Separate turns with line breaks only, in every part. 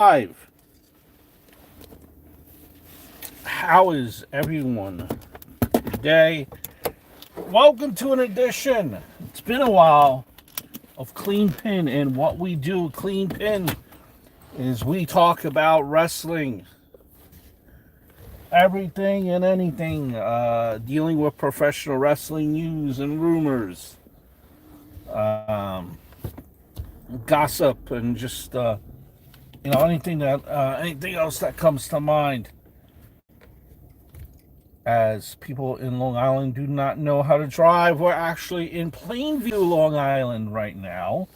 Live. How is everyone today? Welcome to an edition. It's been a while of Clean Pin, and what we do, Clean Pin, is we talk about wrestling, everything and anything, dealing with professional wrestling news and rumors, gossip, and just anything else that comes to mind. As people in Long Island do not know how to drive, we're actually in Plainview, Long Island right now.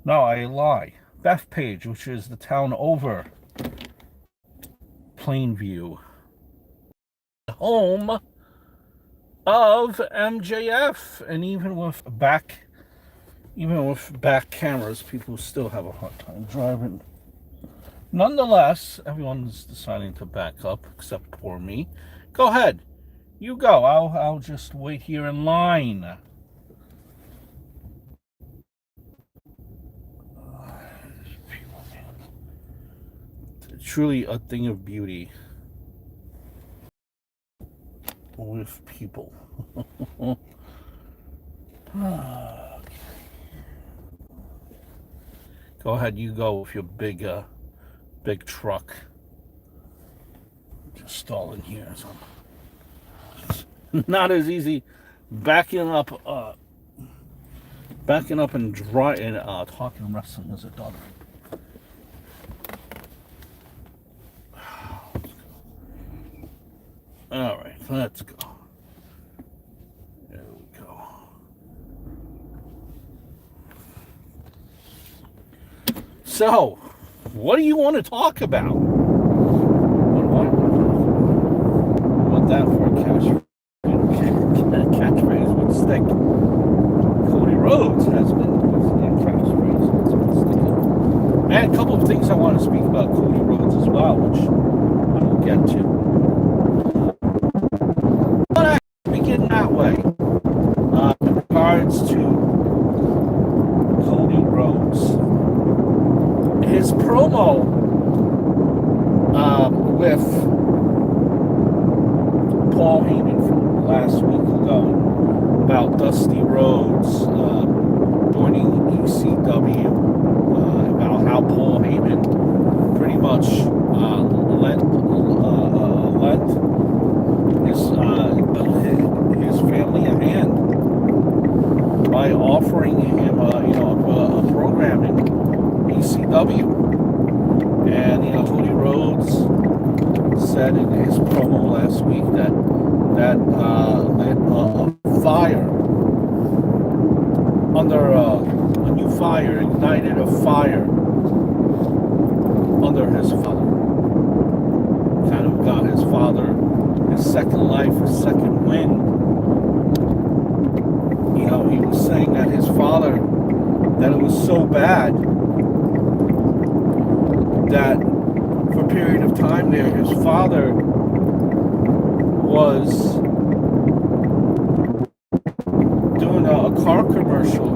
No, I lie. Bethpage, which is the town over Plainview, home of MJF, and even with back cameras, people still have a hard time driving. Nonetheless, everyone's deciding to back up except for me. Go ahead, you go. I'll just wait here in line. Truly a thing of beauty with people. Go ahead, you go with your big truck. Just stalling here. So it's not as easy backing up and talking wrestling as it does. All right, let's go. There we go. So, what do you want to talk about? What that for a catchphrase would stick. Cody Rhodes has been using a catchphrase that's been sticking. And a couple of things I want to speak about Cody Rhodes as well, which I will get to. But I begin that way. In regards to Cody Rhodes, his promo with Paul Heyman from last week ago about Dusty Rhodes joining ECW, about how Paul Heyman pretty much lent his family a hand by offering him a program in ECW. And Cody Rhodes said in his promo last week that lit a fire under a new fire, ignited a fire under his father. Kind of got his father his second life, his second wind. He was saying that his father, that it was so bad that for a period of time there, his father was doing a car commercial,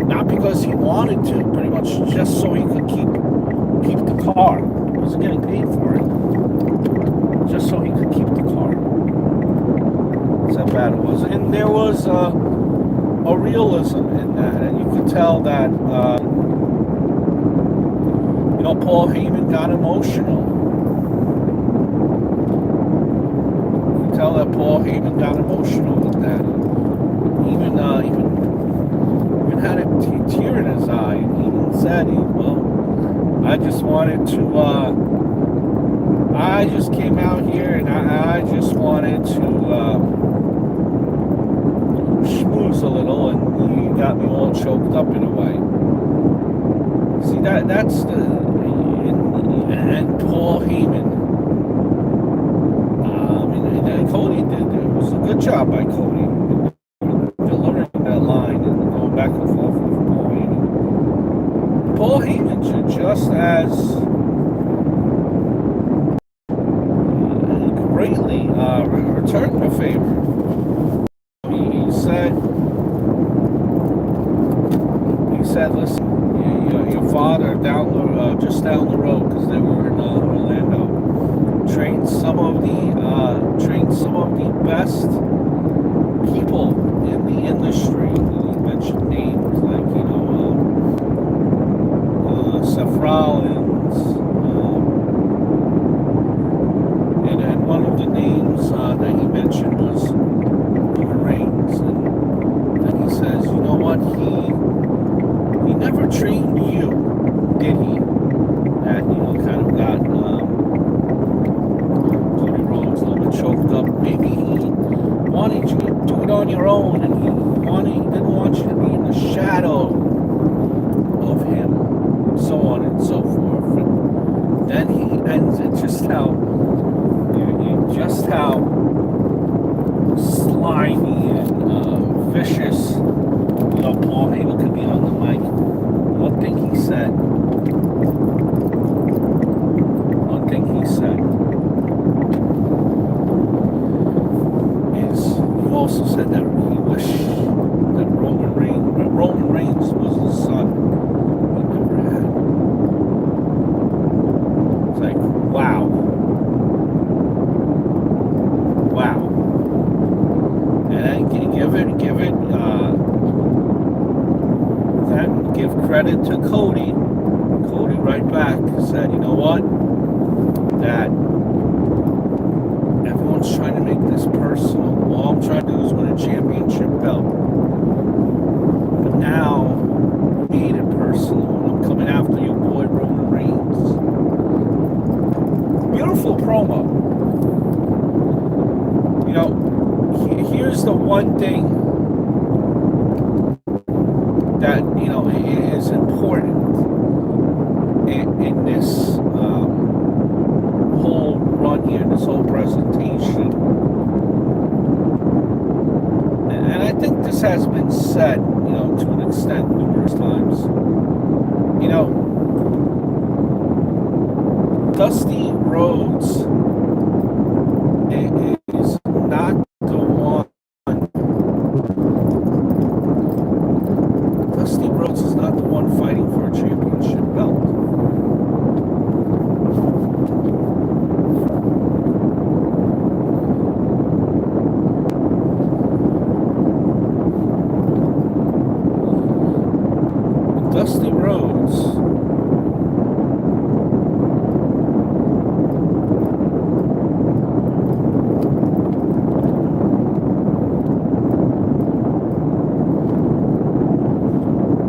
not because he wanted to, pretty much just so he could keep the car. He wasn't getting paid for it, just so he could keep the car. That's how bad it was. And there was a realism in that, and you could tell that Paul Heyman got emotional. You could tell that Paul Heyman got emotional with that. Even had a tear in his eye. And he even said, I just wanted to. I just came out here and I just wanted to schmooze a little, and you got me all choked up in a way. See, that's the. And Paul Heyman, and Cody did. It was a good job by Cody delivering that line and going back and forth with Paul Heyman. Paul Heyman just as greatly returned the favor. He said listen, your father just down the road, because they were in Orlando, trained some of the best people in the industry. He mentioned names like Seth Rollins, and one of the names that he mentioned was Roman Reigns, and then he says, you know what, he never trained you, did he? That kind of got Cody Rhodes a little bit choked up. Maybe he wanted you to do it on your own, and he didn't want you to be in the shadow of him, so on and so forth. And then he ends it just how slimy and vicious. Paul Heyman could be on the mic. One thing he said is he also said that he wished that Roman Reigns was his son. He never had. It's like, wow. And give credit to Cody. Cody right back said, you know what? That everyone's trying to make this personal. All I'm trying to do is win a championship belt. But now we made it personal, and I'm coming after your boy Roman Reigns. Beautiful promo. Here's the one thing that is important in this whole run here, this whole presentation, and I think this has been said, to an extent numerous times. Dusty Rhodes is not the one. Dusty Rhodes is not the one fighting for a championship belt.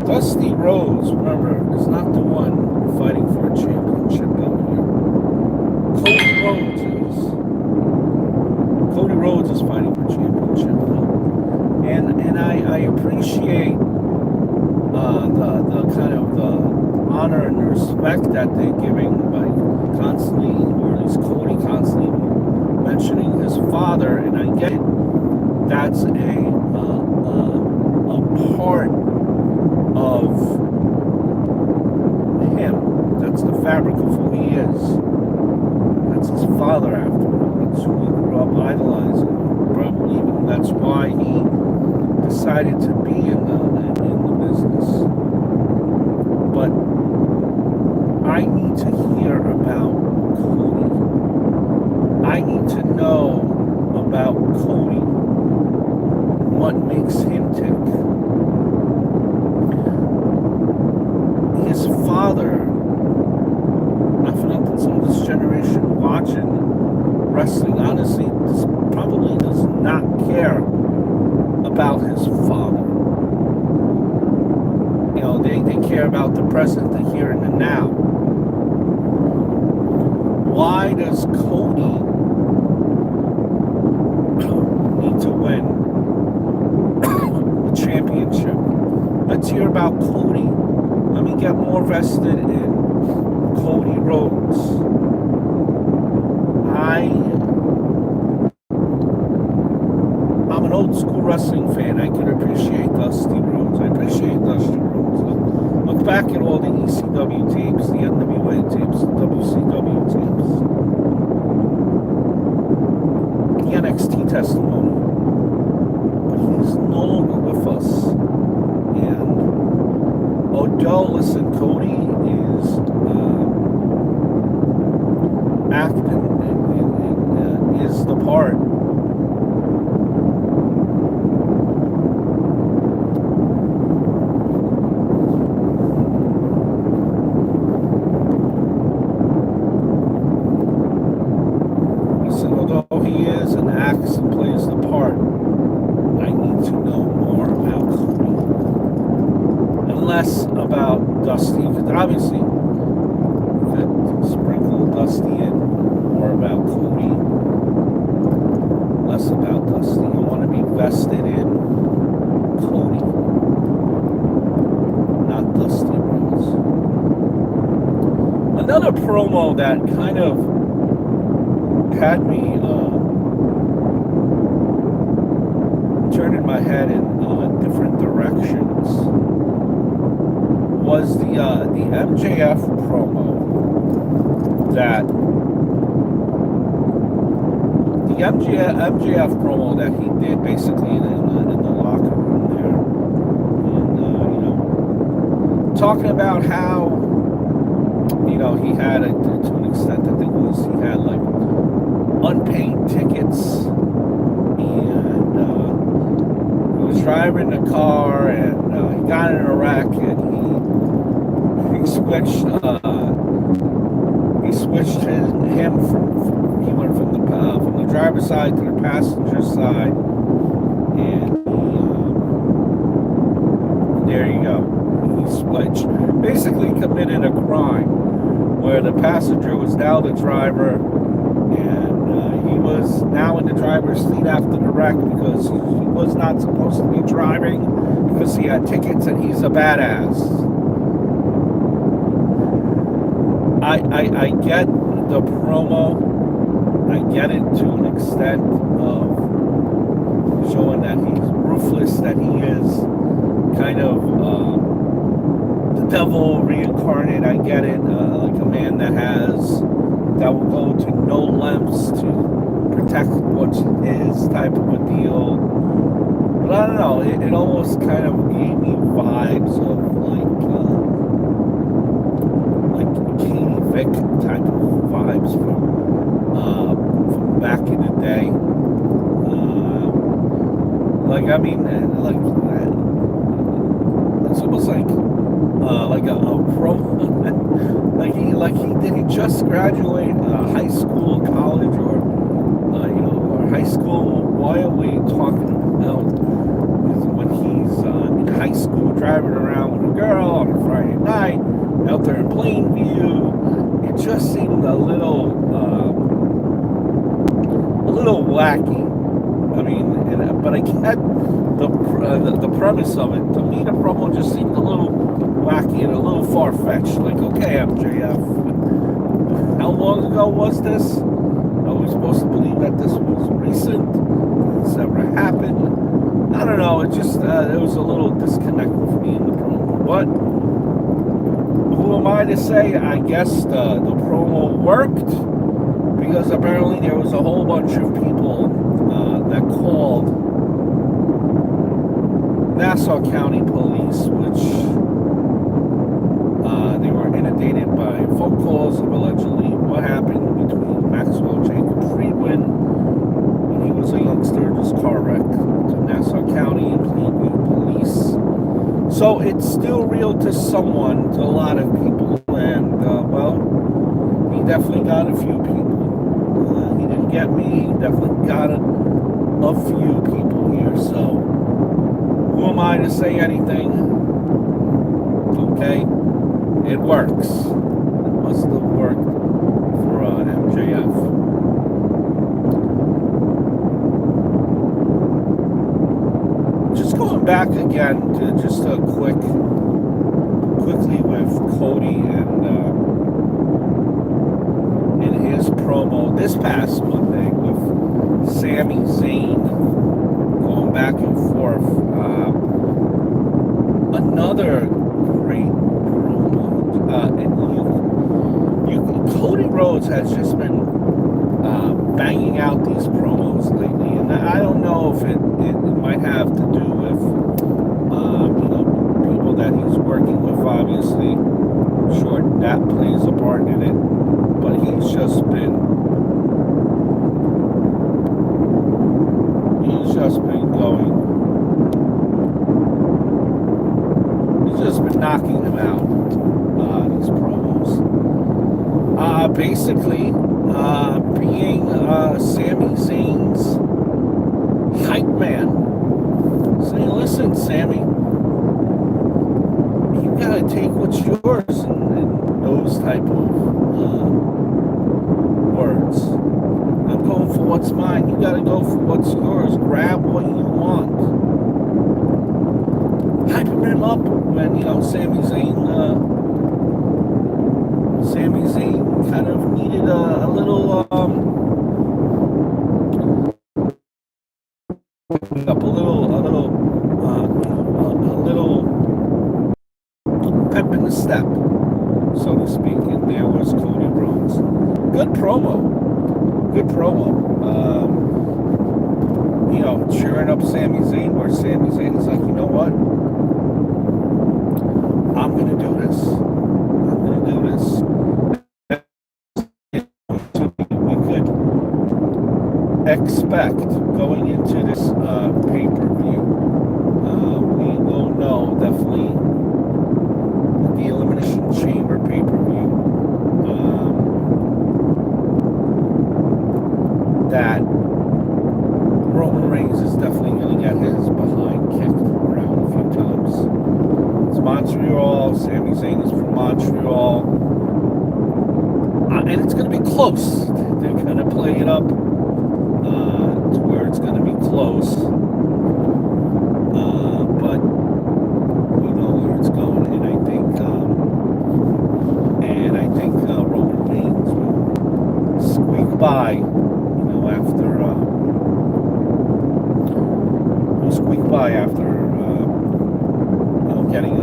Dusty Rhodes remember, is not the one fighting for a championship belt here. Cody Rhodes is fighting for a championship belt. And I appreciate the kind of the honor and respect that they're giving by constantly, or at least Cody constantly mentioning his father, and I get it. That's a part of him. That's the fabric of who he is. That's his father, after all. That's who he grew up idolizing. Probably even that's why he decided to be in the business. But I need to hear about Cody. I need to know about Cody. What makes him tick? His father, not for nothing, some of this generation watching wrestling, honestly, probably does not care about his father. They care about the present, the here and the now. Why does Cody need to win the championship? Let's hear about Cody. Let me get more vested in Cody Rhodes. I'm an old school wrestling fan. I can appreciate Dusty Rhodes. I appreciate Dusty Rhodes. Look back at all the ECW tapes, the NWA tapes, the WCW tapes, the NXT testimony. But he's no longer with us. And yo, listen, Cody is acting and is the part. Listen, although he is and acts and plays the part, I need to know more about Cody. And less about Dusty, because obviously you could sprinkle Dusty in, more about Cody, less about Dusty. I want to be vested in Cody, not Dusty Rhodes. Another promo that kind of had me turning my head in different directions was the MJF promo that he did basically in the locker room there, and talking about how he had to an extent I think he had like unpaid tickets, and he was driving the car, and he got in a wreck, and he switched him he went from the driver's side to the passenger side, and there you go, he switched, basically committed a crime where the passenger was now the driver, and he was now in the driver's seat after the wreck because he was not supposed to be driving because he had tickets, and he's a badass. I get the promo. I get it to an extent of showing that he's ruthless, that he is kind of the devil reincarnate. I get it, like a man that will go to no lengths to protect what's his type of a deal. But I don't know, it almost kind of gave me vibes of like Katie Vick type of vibes from back in the day. It's almost like a pro. like he did he just graduate high school, college, or or high school? Why are we talking about when he's in high school driving around with a girl on a Friday night out there in Plainview? It just seemed a little wacky. I mean, but I get the premise of it. To me, the promo just seemed a little wacky and a little far-fetched. Like, okay, MJF, how long ago was this? Are we supposed to believe that this was recent? This ever happened? I don't know. It just there was a little disconnect with me in the promo. But who am I to say? I guess the promo worked, because apparently there was a whole bunch of people that called Nassau County Police, which they were inundated by phone calls of allegedly what happened between Maxwell Jacob Friedman when he was a youngster in his car wreck, to Nassau County and Plainview Police. So it's still real to someone, to a lot of people, and he definitely got a few people. He didn't get me. He definitely got a few people here. So who am I to say anything? Okay, it works. It must have worked for MJF. Just going back again to just a quickly with Cody and in his promo this past Monday with Sami Zayn, going back and forth. Another great promo. Cody Rhodes has just been banging out these promos lately, and I don't know if it might have to do with people people that he's working with, obviously. I'm sure that plays a part in it. But he's just been going. He's just been knocking them out. These promos. Basically, being Sami Zayn's hype man. Saying, listen, Sammy, you gotta take what's yours, and those type of words. I'm going for what's mine. You gotta go for what's yours. Grab what you want. Hyping him up when, Sami Zayn kind of needed a little pep in the step, so to speak. And there was Cody Rhodes. Good promo. Cheering up Sami Zayn, where Sami Zayn is like, you know what? I'm gonna do this. We could expect going into this pay-per-view. We will know definitely the Elimination Chamber pay-per-view that Roman Reigns is definitely going to get his behind kicked around a few times. It's Montreal. Sami Zayn is from Montreal. And it's going to be close. They're going to play it up to where it's going to be close. But we know where it's going. And I think Roman Reigns will squeak by, after getting a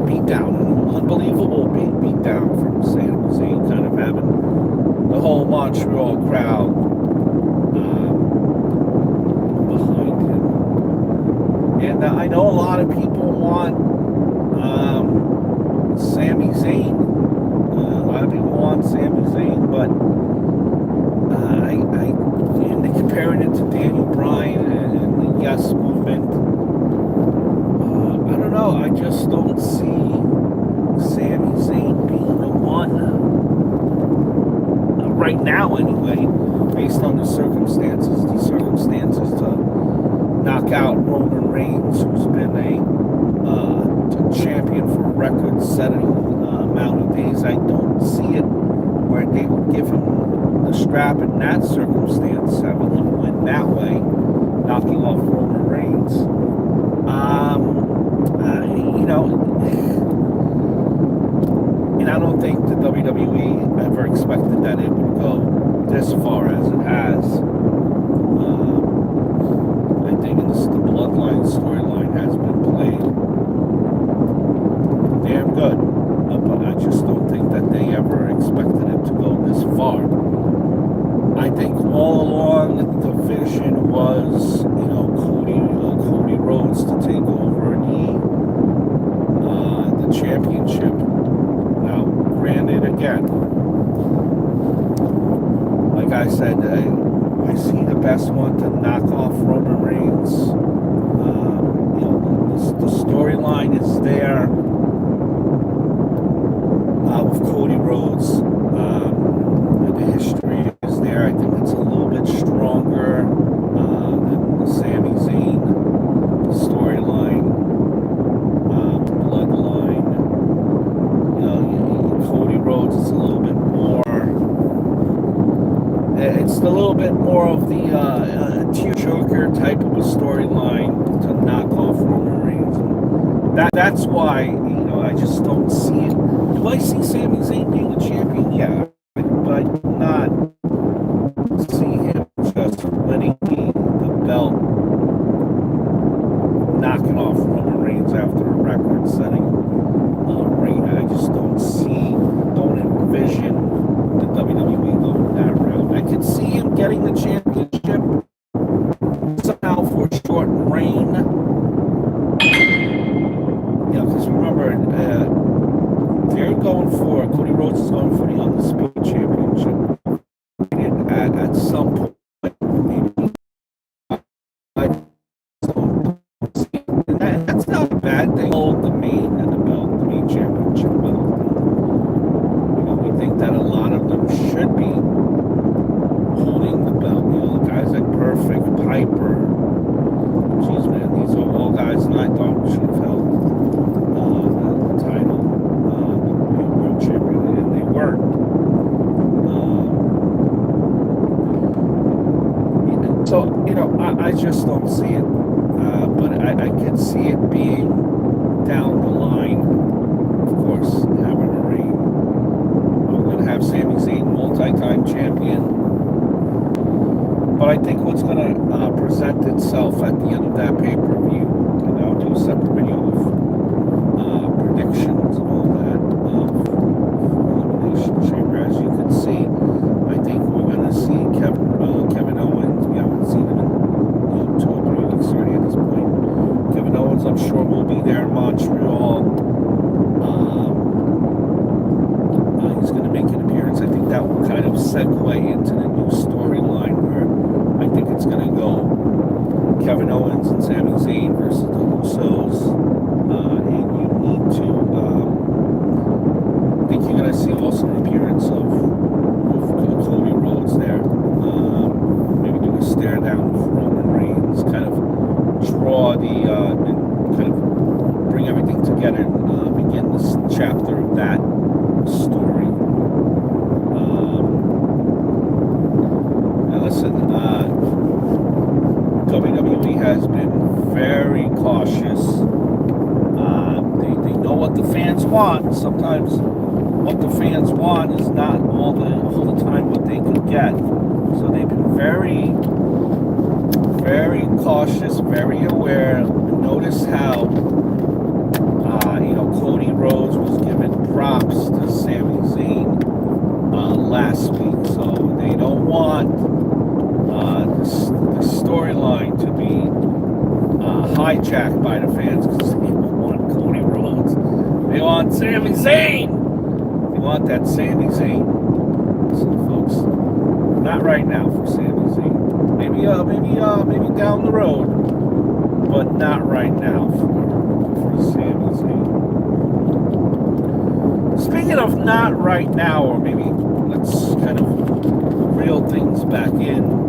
beatdown, an unbelievable beatdown from Sami Zayn, kind of having the whole Montreal crowd behind him. And I know a lot of people want Sami Zayn. A lot of people want Sami Zayn, but and they're comparing it to Daniel Bryan and the Yes movement. I don't know. I just don't see Sami Zayn being the one right now, anyway, based on the circumstances. The circumstances to knock out Roman Reigns, who's been a champion for a record-setting amount of days. I don't see it where they would give him the strap in that circumstance, having him win that way, knocking off Roman Reigns. And I don't think the WWE ever expected that it would go this far as it has. I think the Bloodline storyline has been played damn good, but I just don't think that they ever expected it to go this far. I think all along the vision was, Cody Rhodes to take over the championship. Now, granted, again, like I said, I see the best one to knock off Roman Reigns. The storyline is there with Cody Rhodes. The history is there. I think it's a little bit stronger than the Sami Zayn storyline, bloodline. Cody Rhodes is a little bit more. It's a little bit more of the tearjerker type of a storyline to knock off Roman Reigns. That's why I just don't see it. Do I see Sami Zayn being a champion? Yeah. But not see him just winning the belt, knocking off Roman Reigns after a record-setting reign. I just don't envision the WWE going that route. I could see him getting the championship somehow for a short reign. Cody Rhodes is going for the Undisputed Championship. And at some point, maybe that's not a bad thing. Hold the main championship belt. We think that a lot of them should be holding the belt. Guys like Perfect, Piper. Jeez, man, these are all guys that I thought should have held the title, the world champion, and they weren't. So, I just don't see it. But I can see it being down the line, of course, having a reign. We're going to have Sami Zayn, multi-time champion. But I think what's going to present itself at the end of that pay-per-view, and I'll do a separate video of predictions and all that, of Elimination Chamber. As you can see, I think we're going to see Kevin Owens. We haven't seen him in 2 or 3 weeks already at this point. Kevin Owens, I'm sure, will be there in Montreal. He's going to make an appearance. I think that will kind of segue into the new storyline where I think it's going to go Kevin Owens and Sami Zayn versus the Usos. And you need to, I think you're going to see also an appearance of Cody Rhodes there. Maybe do a stare down of Roman Reigns, kind of draw and kind of bring everything together and begin this chapter of that story. Now listen, WWE has been very cautious. They know what the fans want. Sometimes what the fans want is not all the time what they can get. So they've been very, very cautious, very aware. Notice how Cody Rhodes was giving props to Sami Zayn last week. So they don't want the storyline to be hijacked by the fans because they don't want Cody Rhodes. They want Sami Zayn. They want that Sami Zayn. So folks, not right now for Sami Zayn. Maybe down the road, but not right now for Sami Zayn. Speaking of not right now, or maybe let's kind of reel things back in,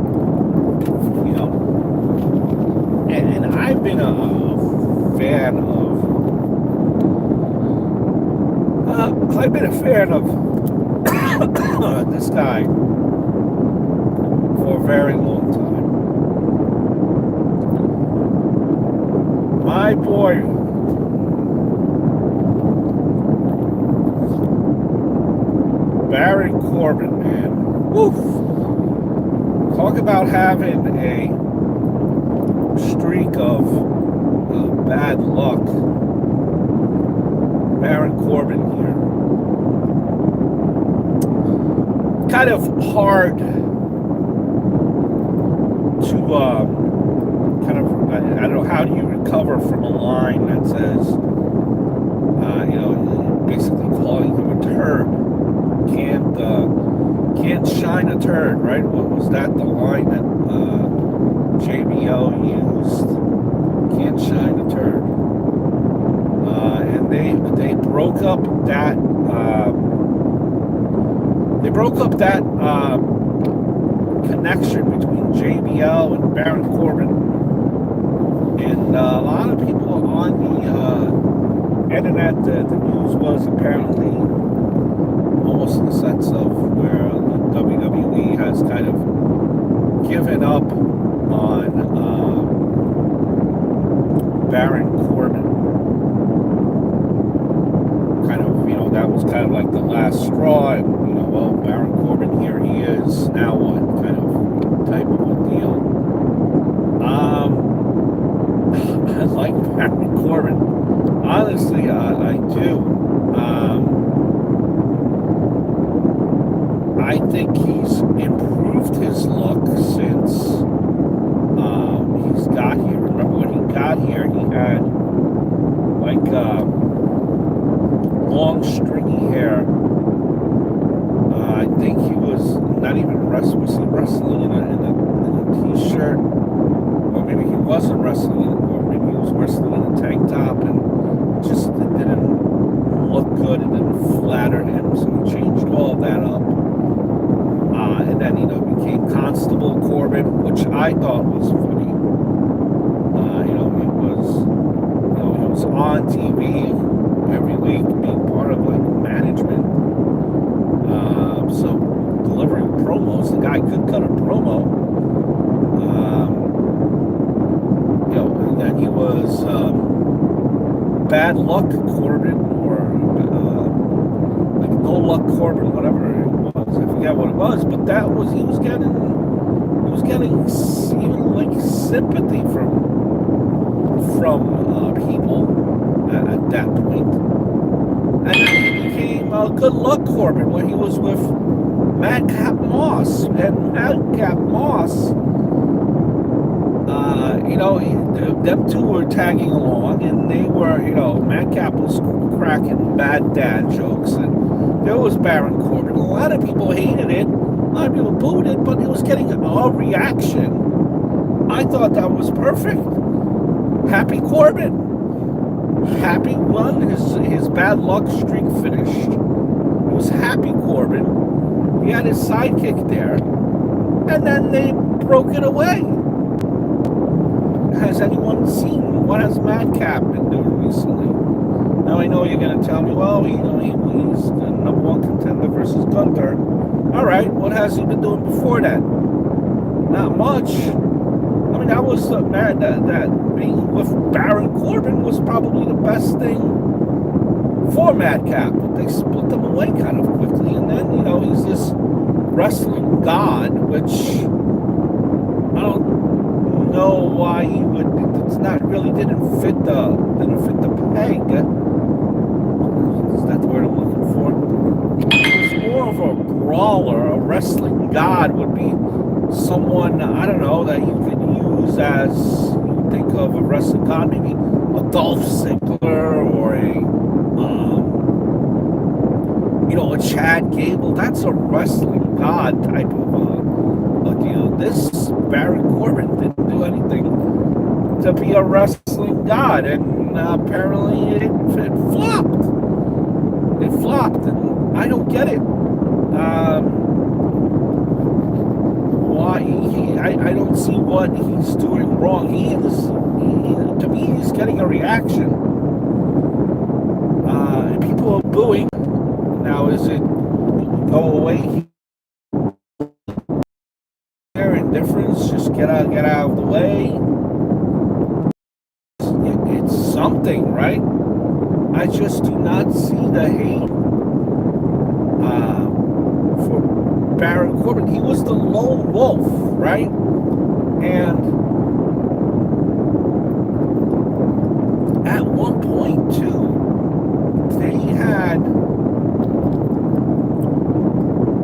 and I've been a fan of this guy for a very long time. My boy, Baron Corbin, man. Woof. Talk about having a streak of bad luck. Baron Corbin here. Kind of hard to I don't know, how do you recover from a line that says basically calling him a turd. Can't shine a turd, right? What was that, the line that JBL used? Can't shine a turd. And they broke up that connection between JBL and Baron Corbin. And a lot of people on the internet, the news was apparently almost in the sense of where the WWE has kind of given up on Baron Corbin. Kind of, that was kind of like the last straw, and well, Baron Corbin, here he is, now what, kind of type of a deal. I like Baron Corbin. Honestly, I do. I think he's improved his luck since he's got here. Remember when he got here, he had like long stringy hair, I think he was not even wrestling. Was he wrestling in a t-shirt? Or maybe he wasn't wrestling, or maybe he was wrestling in a tank top, and it didn't look good. It didn't flatter him, so he changed all of that up. And then, became Constable Corbin, which I thought was funny. He was on TV every week, being part of like management. So delivering promos, the guy could cut a promo. And then he was Bad Luck Corbin, or like No Luck Corbin, whatever it was. I forget what it was, but he was getting even like sympathy from people at that point. And then he became Good Luck Corbin, where he was with Madcap Moss. And Madcap Moss, them two were tagging along, and they were, Madcap was cracking bad dad jokes, and there was Baron Corbin. A lot of people hated it, a lot of people booed it, but it was getting a reaction. I thought that was perfect. Happy Corbin. Happy won, his bad luck streak finished. It was Happy Corbin. He had his sidekick there, and then they broke it away. Has anyone seen what has Madcap been doing recently? Now I know you're going to tell me, well, he's the number one contender versus Gunther. All right, what has he been doing before that? Not much. I mean, that was that being with Baron Corbin was probably the best thing for Madcap, but they split them away kind of quickly, and then he's this wrestling god, which I don't know why he would. It's not really didn't fit the peg. Is that the word I'm looking for? It was more of a brawler. A wrestling god would be someone, I don't know, that you could use as, you think of a wrestling god, maybe a Dolph Ziggler or a Chad Gable. That's a wrestling god type of a deal. This Baron Corbin didn't do anything to be a wrestling god, and apparently it flopped. It flopped, and I don't get it. Why I don't see what he's doing wrong. To me, he's getting a reaction. And people are booing. Now, is it go away here? Indifference, just get out of the way. It's something, right? I just do not see the hate for Baron Corbin. He was the lone wolf, right? And at one point, too,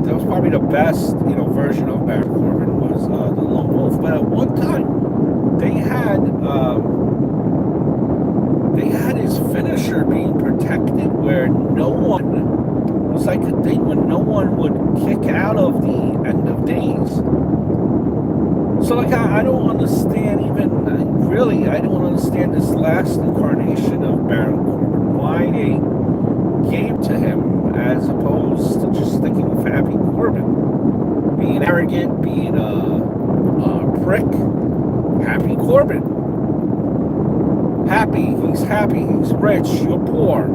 that was probably the best, version of Baron Corbin was the lone wolf. But at one time, they had his finisher being protected, where no one, it was like a thing when no one would kick out of the End of Days. So I don't understand I don't understand this last incarnation of Baron Corbin, why they gave to him as opposed to just sticking with Happy Corbin. Being arrogant, being a prick. Happy Corbin. Happy, he's rich, you're poor.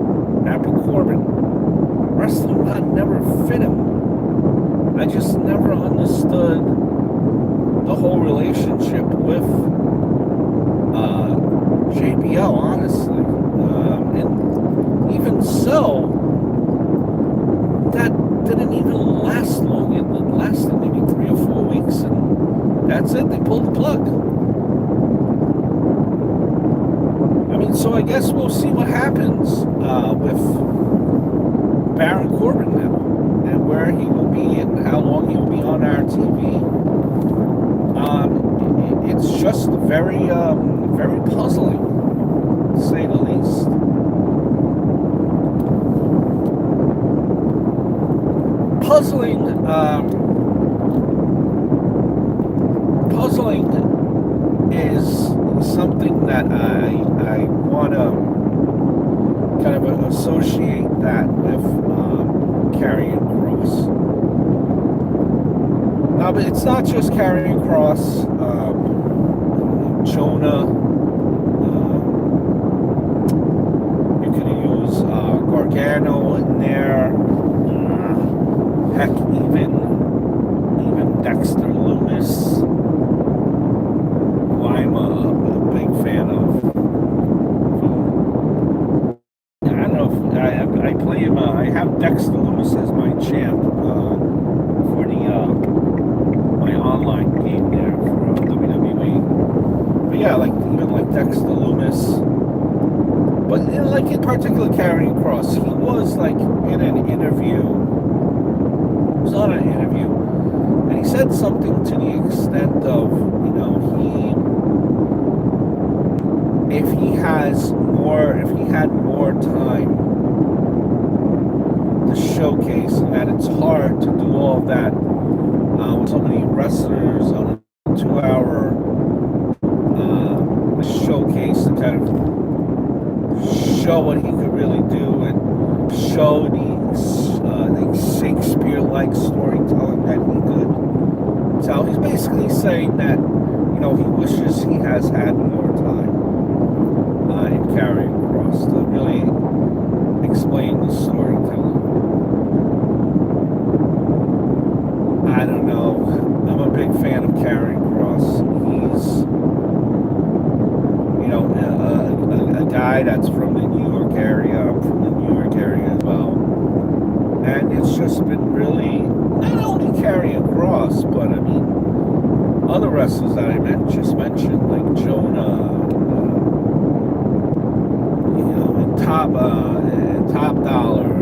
Happy Corbin. Wrestling God never fit him. I just never understood the whole relationship with JBL, honestly. And even so, that didn't even last long. It lasted maybe 3 or 4 weeks, and that's it. They pulled the plug. So I guess we'll see what happens with Baron Corbin now, and where he will be and how long he will be on our TV. It's just very, very puzzling, to say the least. puzzling is something that I want to kind of associate that with Karrion Kross. Now, but it's not just Karrion Kross. Jonah. You could use Gargano in there. Heck, even Dexter Lumis, who I'm a big fan of. I don't know if I play him. I have Dexter Lumis as my champ for the my online game there for WWE. But yeah, even Dexter Lumis. But in particular, Karrion Kross, he was in an interview. He was on an interview, and he said something to the extent of, if he had more time to showcase, and that it's hard to do all of that with so many wrestlers on a 2-hour showcase to kind of show what he could really do and show the Shakespeare-like storytelling that he could tell. He's basically saying that, he wishes he has had more time in Karrion Kross to really explain the storytelling. I don't know. I'm a big fan of Karrion Kross. He's, a guy that's from the New York area. I'm from the New York area as well. And it's just been really, not only Karrion Kross, but other wrestlers that I just mentioned, like Jonah, and Top Dollar,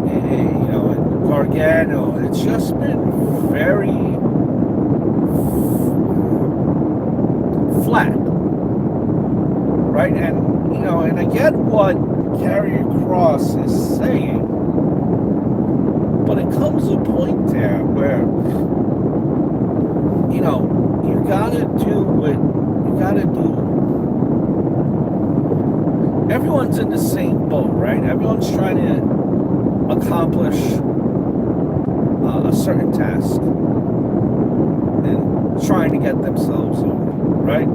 and Gargano. It's just been very flat, right? And and I get what Karrion Kross is saying, but it comes a point there where you gotta do what you gotta do. Everyone's in the same boat, right? Everyone's trying to accomplish a certain task and trying to get themselves over, right?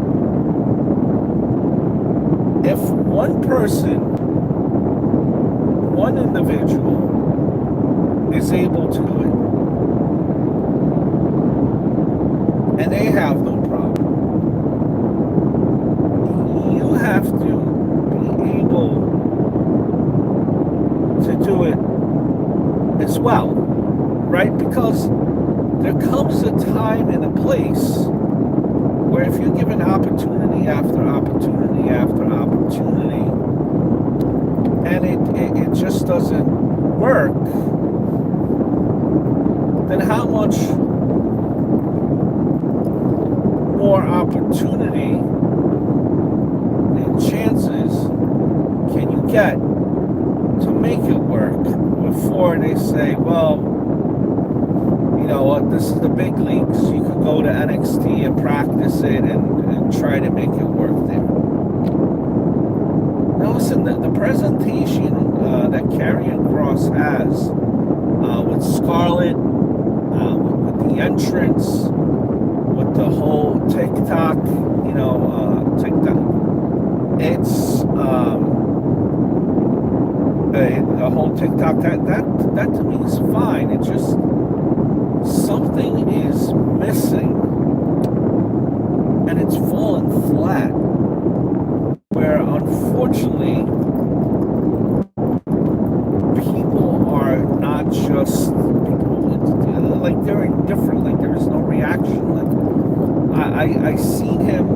If one person, one individual is able to do it, and they have no problem, you have to be able to do it as well, right? Because there comes a time and a place where if you're given opportunity after opportunity after opportunity, and it just doesn't work, then how much more opportunity and chances can you get to make it work before they say, well, this is the big leagues. You could go to NXT and practice it and try to make it work there. Now listen, the presentation that Karrion Kross has with Scarlett, with the entrance, with the whole TikTok, TikTok, it's the whole TikTok, that to me is fine. It just, something is missing, and it's fallen flat, where unfortunately people are not just people, they're indifferent, there is no reaction. I seen him,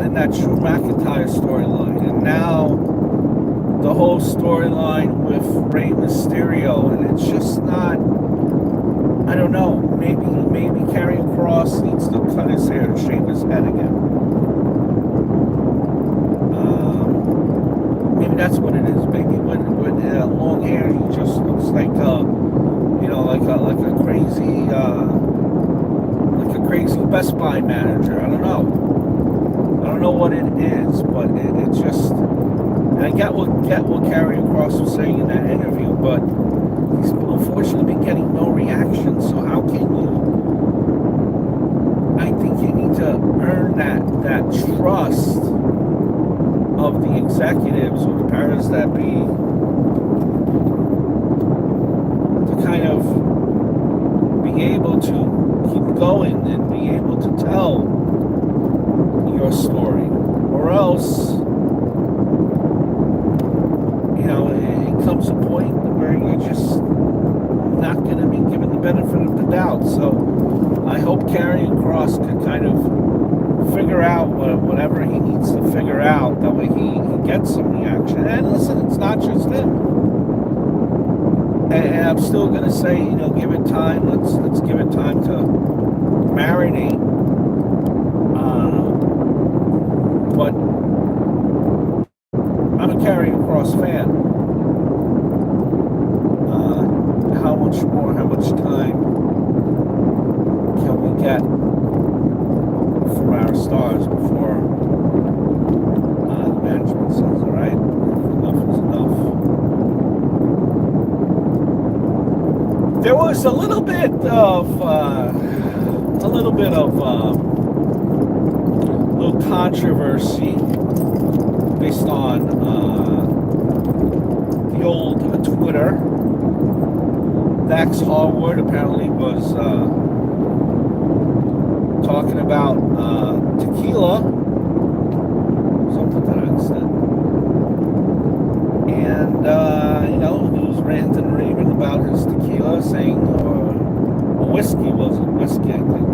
in that Drew McIntyre storyline, and now the whole storyline with Rey Mysterio, and it's just not, I don't know, maybe Karrion Kross needs to cut his hair and shave his head again. Maybe That's what it is, baby. With long hair, he just looks like like a crazy Best Buy manager. I don't know what it is, but it just. And I get what Karrion Kross was saying in that interview, but he's unfortunately been getting no reaction. So how can you? I think you need to earn that trust of the executives or the powers that be to kind of be able to keep going and be able to tell your story, or else, it comes a point where you're just not going to be given the benefit of the doubt. So I hope Karrion Kross can kind of figure out whatever he needs to figure out. That way he gets some reaction. And listen, it's not just him. And I'm still going to say, give it time. Let's give it time to marinate. But I'm a Karrion Kross fan. How much time can we get from our stars before the management says, all right, enough is enough. There was a little bit of little controversy based on the old Twitter. Dax Harwood apparently was talking about tequila, something to that extent. And, he was ranting and raving about his tequila, saying, whiskey, I think.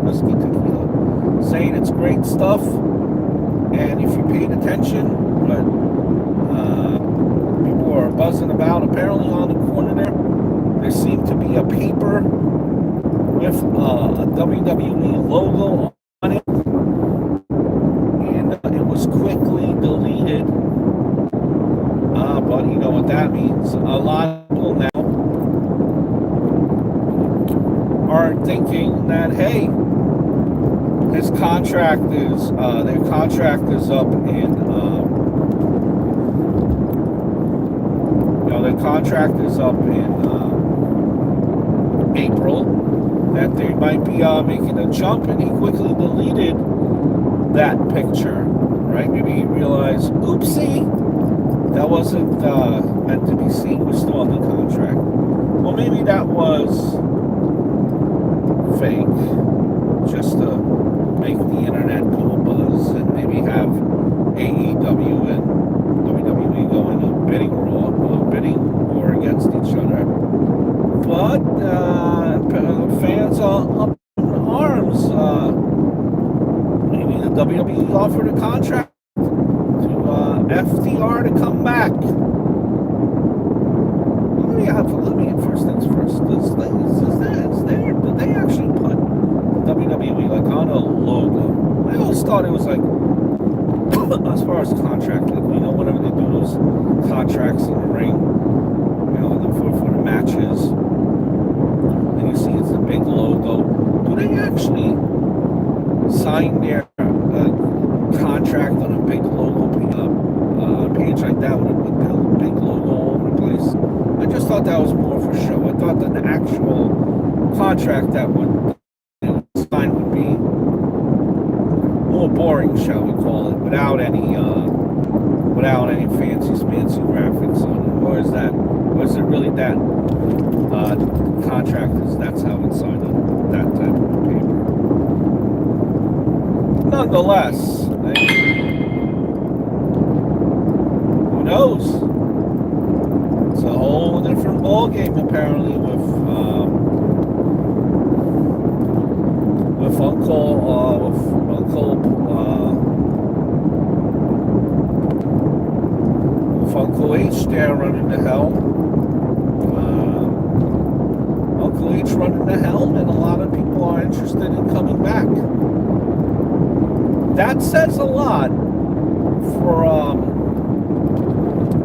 Whiskey tequila. Saying it's great stuff. And if you paid attention, what people are buzzing about, apparently on the corner there seemed to be a paper with a WWE logo on it, and it was quickly deleted. But you know what that means. A lot of people now are thinking that, hey, his contract is their contract is up in their contract is up in April, that they might be making a jump, and he quickly deleted that picture, right? Maybe he realized, oopsie, that wasn't meant to be seen. We're still under contract. Well, maybe that was fake, just to make the internet go buzz, and maybe have AEW and WWE go in a bidding war against each other. But fans are up in arms. Maybe the WWE offered a contract to FTR to come back. Let me first things first. Is there? Did they actually put WWE like on a logo? I always thought it was like, as far as contract, like, whenever they do those contracts in the ring, for the matches, and you see it's a big logo. Do they actually sign their contract on a big logo page like that with a big logo all over the place? I just thought that was more for show. I thought that the actual contract that would sign would be more boring, shall we call it, without any fancy graphics on it. Or is it really that contract that's how it's signed on that type of paper? Nonetheless, who knows? It's a whole different ball game apparently with Uncle H there running the helm. Uncle H running the helm, and a lot of people are interested in coming back. That says a lot for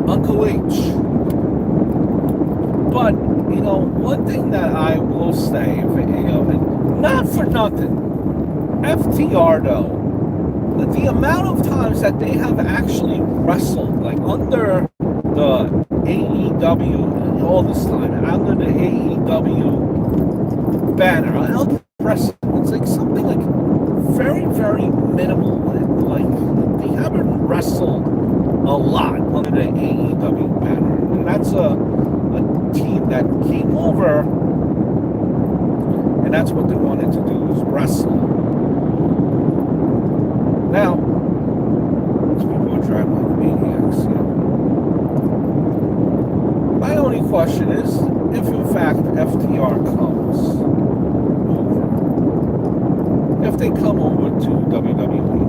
Uncle H. But, one thing that I will say, not for nothing, FTR though, the amount of times that they have actually wrestled, like under the AEW, all this time, under the AEW banner, I'll press it. It's like something like very, very minimal. Like they haven't wrestled a lot under the AEW banner. And that's a team that came over, and that's what they wanted to do, is wrestle. Now, these people are driving like maniacs. My only question is, if in fact FTR comes over, if they come over to WWE,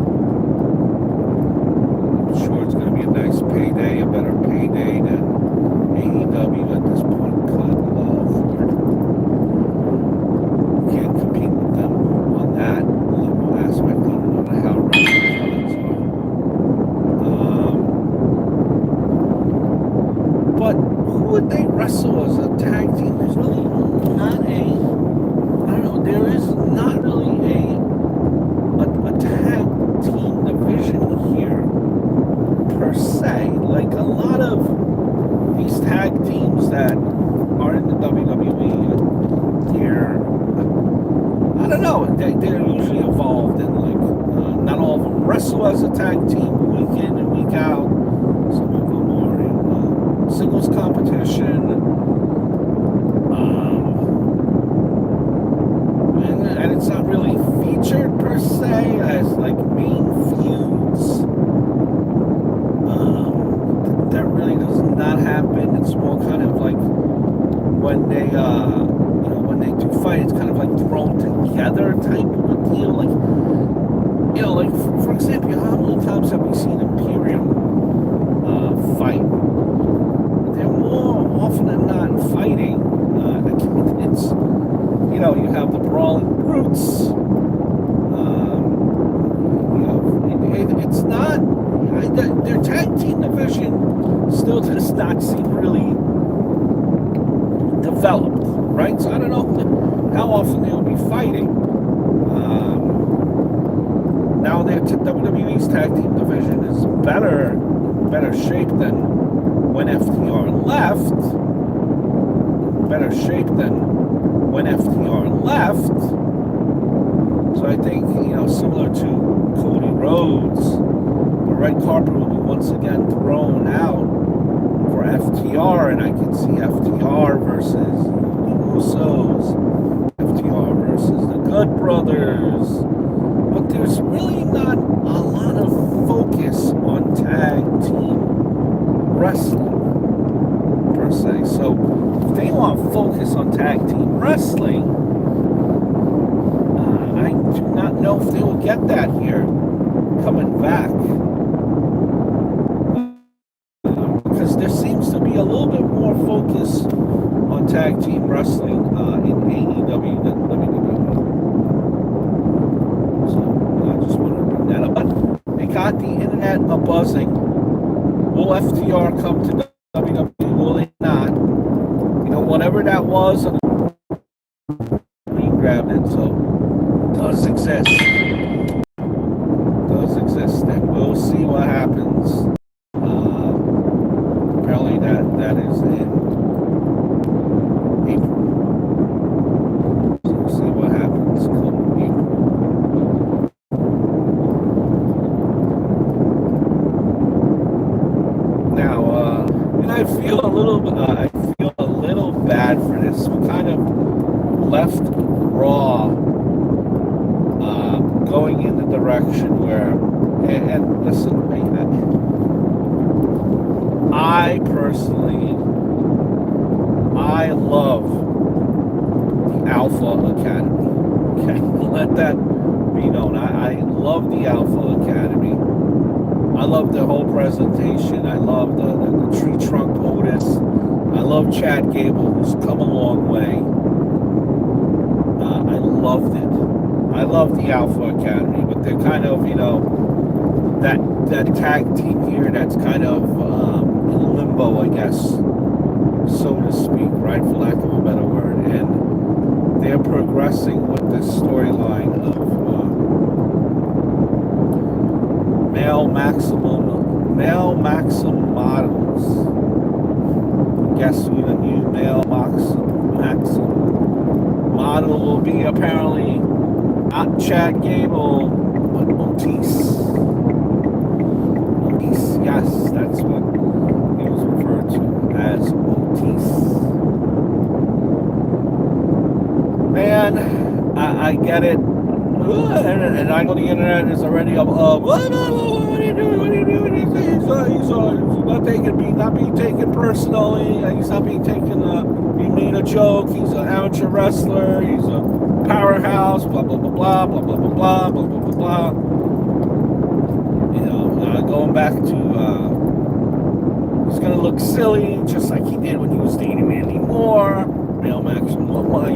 I'm sure it's going to be a nice payday, a better payday than AEW at this point could afford. Can't compete with them on that level aspect. I don't know how wrestling products are. But who would they wrestle as a tag team? There's really not there is not really a tag team division here per se. Like a lot of these tag teams that are in the WWE, I don't know, they're usually involved in not all of them wrestle as a tag team week in and week out. Some of them are in singles competition. And it's not really featured per se as like main feuds. That really does not happen. It's more kind of like when they when they do fight, it's kind of like thrown together type of a deal. Like for example, how many times have we seen Imperium fight? They're more often than not fighting. It's you have the Brawling Brutes. It's not. Their tag team division still does not seem really developed, right? So I don't know how often they'll be fighting. Now their WWE's tag team division is better shape than when FTR left. Better shape than when FTR left. So I think, similar to Cody Rhodes, the red carpet will be once again thrown out for FTR, and I can see FTR versus the Usos, FTR versus the Good Brothers. But there's really not a lot of focus on tag team wrestling per se. So if they want focus on tag team wrestling, I do not know if they will get that here coming back. Because there seems to be a little bit more focus on tag team wrestling in AEW than WWE. So I just want to bring that up. But they got the internet a-buzzing. Will FTR come to WWE? Will they not? Whatever that was, we grabbed it, so it does exist. And we'll see what happens. Apparently that is in April. So we'll see what happens come April. Now, and I feel a little bad for this. We kind of left Raw going in the direction where, and listen, I personally, I love the Alpha Academy. Okay, let that be known. I love the Alpha Academy. I love the whole presentation. I love the tree trunk Otis. I love Chad Gable, who's come a long way. I loved it. I love the Alpha Academy, but they're kind of, that tag team here that's kind of in limbo. limbo, I guess, so to speak, right, for lack of a better word. And they're progressing with this storyline of male maxim models. Guess who the new male maxim model will be? Apparently, not Chad Gable, but Otis. Otis, yes, that's what he was referred to as, Otis. Man, I get it. And I know the internet is already up. What are you doing? What are you doing? He's not being taken personally. He's not being taken. He made a joke. He's an amateur wrestler. He's a powerhouse. Blah blah blah blah blah blah blah blah blah blah blah. You know, going back to he's gonna look silly, just like he did when he was dating Mandy Moore. Male Maxim,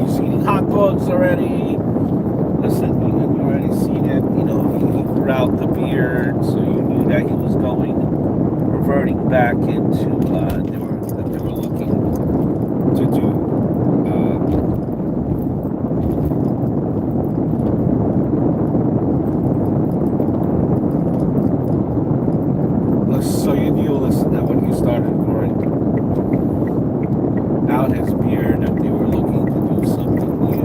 he's eating hot dogs already. Listen, you already seen it. You know, he grew out the beard, so you knew that he was reverting back into they were looking to do. So you knew, listen, that when he started growing out his beard, that they were looking to do something new.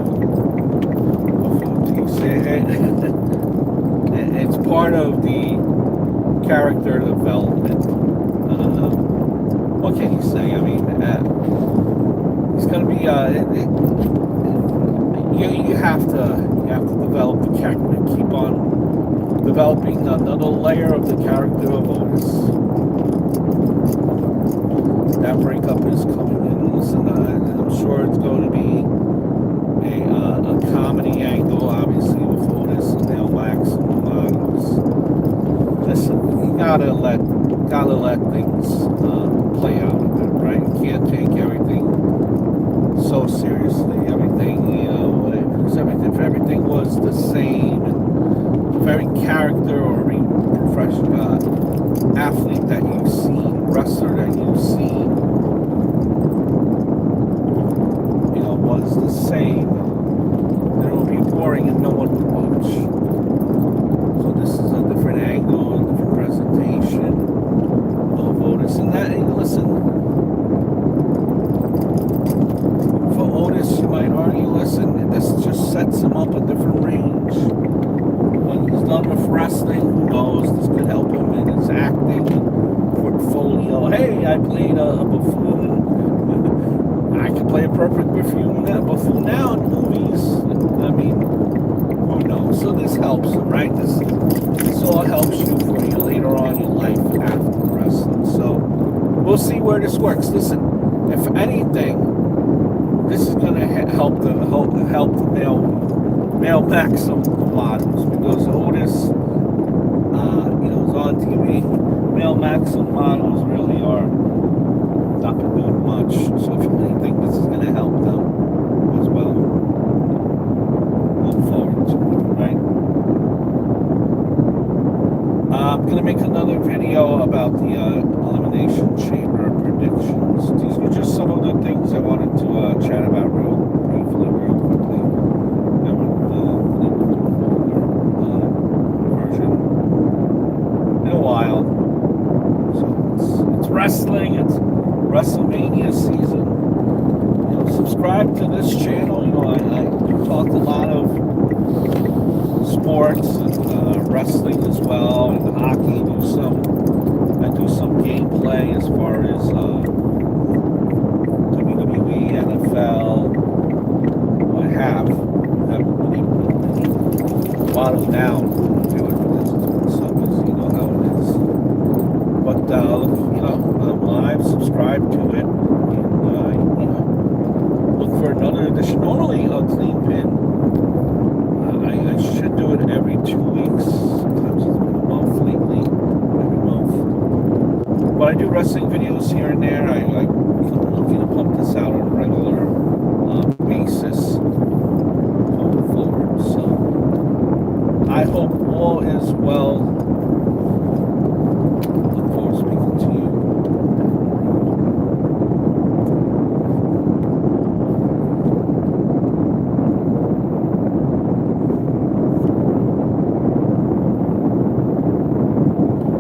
It's part of the character development. What can you say? I mean, it's going to be. You have to develop the character. Keep on developing another layer of the character of Otis. That breakup is coming in. Listen, I'm sure it's going to be a comedy angle, obviously, with Otis and Male Maxim models. Listen, you gotta let things play out a bit, right? You can't take everything so seriously. Everything, you know, if everything was the same, and if every character or every professional athlete that you've seen, wrestler that you've seen, you know, was the same, then it would be boring and no one would watch. So this is a different angle, a different presentation of Otis. And that, listen, for Otis, you might argue, listen, this just sets him up a different range. When he's done with wrestling, who knows, this could help him in his acting portfolio. Hey, I played a buffoon. I can play a perfect buffoon now in movies. I mean, who knows? So this helps him, right? This all helps you for you later on in your life after wrestling. So we'll see where this works. Listen, if anything, this is going to help the male maxim models, because Otis, you know, is on TV. Male maxim models really are not going to do much. So if you really think this is going to help them as well, look forward to it, right? I'm going to make another video about the Elimination Chamber predictions. These were just some of the things I wanted to chat about real quickly. Version in a while. So it's wrestling. It's WrestleMania season. You know, subscribe to this channel. You know, I talked a lot of sports and wrestling as well, and hockey. I do some gameplay as far as WWE, NFL. I have really bottled down to it because some is, you know how it is. But you know, I'm live. Subscribe to it, and you know, look for another edition. Normally, a clean pin. I should do it every 2 weeks. Sometimes it's been a month lately. Every month. But I do wrestling videos here and there. I'm looking to pump this out on a regular basis going forward. So I hope all is well